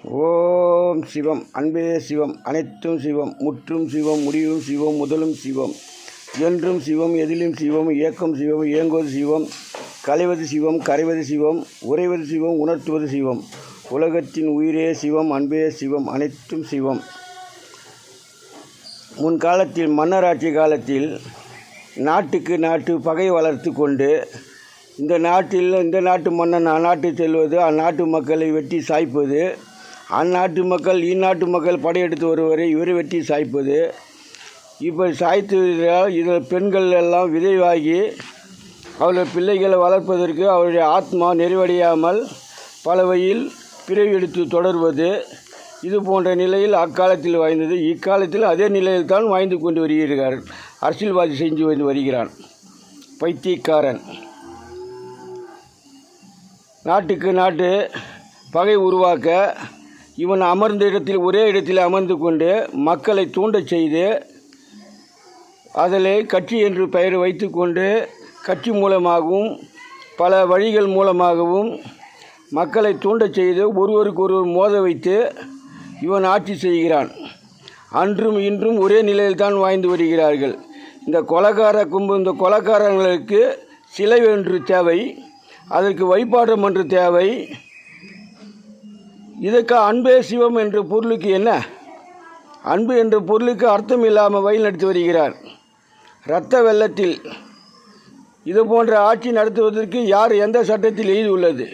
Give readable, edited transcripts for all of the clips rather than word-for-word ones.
ஓம் சிவம். அன்பே சிவம். அனைத்தும் சிவம். முற்றும் சிவம். முடிவும் சிவம். முதலும் சிவம். என்றும் சிவம். எதிலும் சிவம். இயக்கம் சிவம். இயங்குவது சிவம். களைவது சிவம். கரைவது சிவம். உறைவது சிவம். உணர்த்துவது சிவம். உலகத்தின் உயிரே சிவம். அன்பே சிவம். அனைத்தும் சிவம். முன்காலத்தில் மன்னராட்சி காலத்தில் நாட்டுக்கு நாட்டு பகை வளர்த்து கொண்டு இந்த நாட்டு மன்னன் அந்நாட்டு செல்வது, அந்நாட்டு மக்களை வெட்டி சாய்ப்பது, அந்நாட்டு மக்கள் இந்நாட்டு மக்கள் படையெடுத்து வருவரை இவரை வெட்டி சாய்ப்பது. இப்போ சாய்த்ததால் இதில் பெண்கள் எல்லாம் விதைவாகி அவர்கள் பிள்ளைகளை வளர்ப்பதற்கு அவருடைய ஆத்மா நிறைவடையாமல் பல வழியில் பிறவி எடுத்து தொடர்வது, இது போன்ற நிலையில் அக்காலத்தில் வாய்ந்தது. இக்காலத்தில் அதே நிலையில் தான் வாய்ந்து கொண்டு வருகிறார். அரசியல்வாதி செஞ்சு வந்து வருகிறான் பைத்தியக்காரன். நாட்டுக்கு நாட்டு பகை உருவாக்க இவன் அமர்ந்த இடத்தில் ஒரே இடத்தில் அமர்ந்து கொண்டு மக்களை தூண்டச் செய்து அதில் கட்சி என்று பெயர் வைத்து கொண்டு கட்சி மூலமாகவும் பல வழிகள் மூலமாகவும் மக்களை தூண்டச் செய்து ஒருவருக்கு ஒருவர் மோத வைத்து இவன் ஆட்சி செய்கிறான். அன்றும் இன்றும் ஒரே நிலையில் தான் வாழ்ந்து வருகிறார்கள். இந்த கொலைக்காரங்களுக்கு சிலை ஒன்று தேவை, அதற்கு வைப்பாற்றம் என்று தேவை. இதற்கு அன்பே சிவம் என்ற பொருளுக்கு என்ன? அன்பு என்ற பொருளுக்கு அர்த்தம் இல்லாமல் வழி நடத்தி வருகிறார். இரத்த வெள்ளத்தில் இது போன்ற ஆட்சி நடத்துவதற்கு யார் எந்த சட்டத்தில் எழுதியுள்ளது?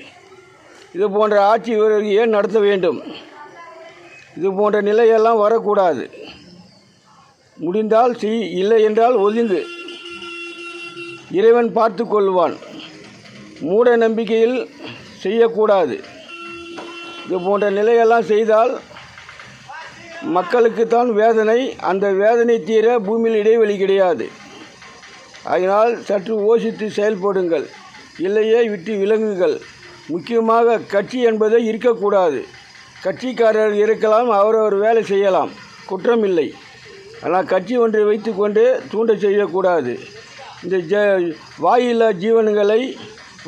இது போன்ற ஆட்சி இவர்கள் ஏன் நடத்த வேண்டும்? இது போன்ற நிலையெல்லாம் வரக்கூடாது. முடிந்தால் செய், இல்லை என்றால் ஒதுங்கு. இறைவன் பார்த்து கொள்வான். மூட நம்பிக்கையில் செய்யக்கூடாது. இது போன்ற நிலையெல்லாம் செய்தால் மக்களுக்குத்தான் வேதனை. அந்த வேதனை தீர பூமியில் இடைவெளி கிடையாது. அதனால் சற்று யோசித்து செயல்படுங்கள், இல்லையே விட்டு விலங்குகள். முக்கியமாக கட்சி என்பதை இருக்கக்கூடாது. கட்சிக்காரர்கள் இருக்கலாம், அவரவர் வேலை செய்யலாம், குற்றமில்லை. ஆனால் கட்சி ஒன்றை வைத்து கொண்டு தூண்ட செய்யக்கூடாது. இந்த வாயில்லா ஜீவன்களை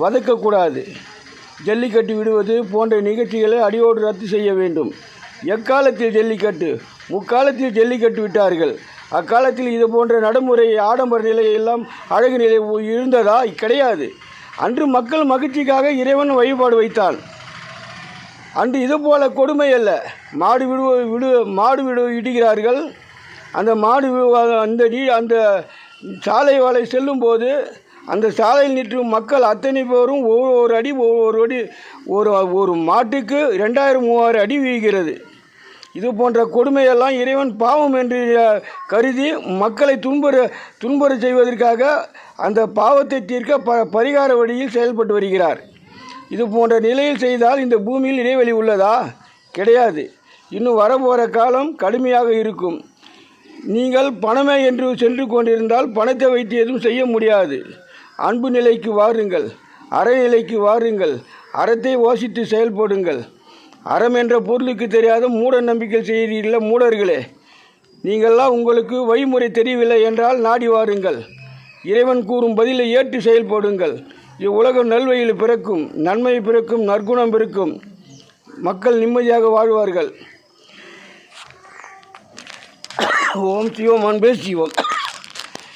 வதக்கக்கூடாது. ஜல்லிக்கட்டு விடுவது போன்ற நிகழ்ச்சிகளை அடியோடு ரத்து செய்ய வேண்டும். எக்காலத்தில் ஜல்லிக்கட்டு? முக்காலத்தில் ஜல்லிக்கட்டு விட்டார்கள். அக்காலத்தில் இது போன்ற நடைமுறை ஆடம்பர நிலையெல்லாம் அழகு நிலை இருந்ததா? கிடையாது. அன்று மக்கள் மகிழ்ச்சிக்காக இறைவன் வழிபாடு வைத்தான். அன்று இது போல கொடுமை அல்ல. மாடு இடுகிறார்கள். அந்த மாடு அந்த சாலை வாழை செல்லும்போது அந்த சாலையில் நிற்கும் மக்கள் அத்தனை பேரும் ஒவ்வொரு அடி ஒரு மாட்டுக்கு 2000-3000 அடி வீழ்கிறது. இது போன்ற கொடுமையெல்லாம் இறைவன் பாவம் என்று கருதி மக்களை துன்புற செய்வதற்காக அந்த பாவத்தை தீர்க்க பரிகார வழியில் செயல்பட்டு வருகிறார். இது போன்ற நிலையில் செய்தால் இந்த பூமியில் இடைவெளி உள்ளதா? கிடையாது. இன்னும் வரப்போகிற காலம் கடுமையாக இருக்கும். நீங்கள் பணமே என்று சென்று கொண்டிருந்தால் பணத்தை வைத்து எதுவும் செய்ய முடியாது. அன்பு நிலைக்கு வாருங்கள், அறநிலைக்கு வாருங்கள், அறத்தை யோசித்து செயல்படுங்கள். அறம் என்ற பொருளுக்கு தெரியாத மூட நம்பிக்கை செய்கிறீர்கள் மூடர்களே. நீங்கள்லாம் உங்களுக்கு வழிமுறை தெரியவில்லை என்றால் நாடி வாருங்கள். இறைவன் கூறும் பதிலை ஏற்று செயல்படுங்கள். இவ்வுலகம் நல்வழியில் பிறக்கும், நன்மை பிறக்கும், நற்குணம் பிறக்கும், மக்கள் நிம்மதியாக வாழ்வார்கள். ஓம் சிவம். அன்பே சிவம்.